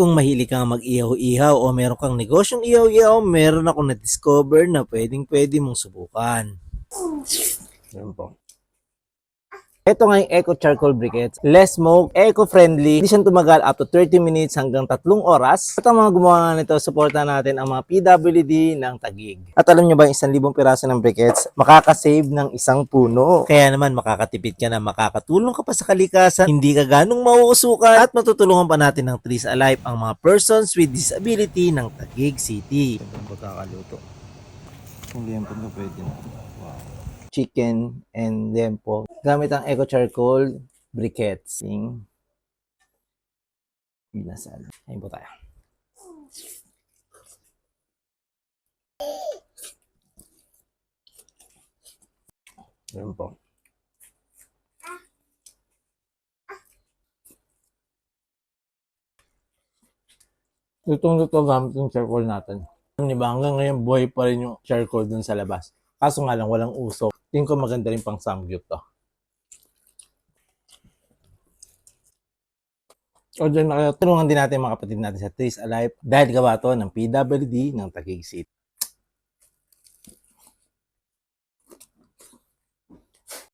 Kung mahilig kang mag-ihaw-ihaw o meron kang negosyong ihaw-ihaw, meron akong na-discover na pwedeng-pwede mong subukan. Yan po. Ito nga yung Eco Charcoal Briquettes. Less smoke, eco-friendly. Hindi siya tumagal up to 30 minutes hanggang 3 oras. At ang mga gumawa nito, suporta natin ang mga PWD ng Taguig. At alam nyo ba, 1,000 piraso ng briquettes, makakasave ng isang puno. Kaya naman makakatipid ka na, makakatulong ka pa sa kalikasan, hindi ka ganong mauusukan, at matutulungan pa natin ng Trees Alive ang mga persons with disability ng Taguig City. Ito ba kakaluto? Hindi yan pa na pwede na. Chicken and lempo gamit ang Eco Charcoal Briquettes. Binasal. Ayun po tayo. Ayun po. Lutong-luto gamit yung charcoal natin. Diba, hanggang ngayon buhay pa rin yung charcoal dun sa labas. Kaso nga lang, walang usok. Tingin ko maganda rin pang samgyup to. O dyan, tulungan din natin mga kapatid natin sa Trees Alive dahil gawa to ng PWD ng Taguig City.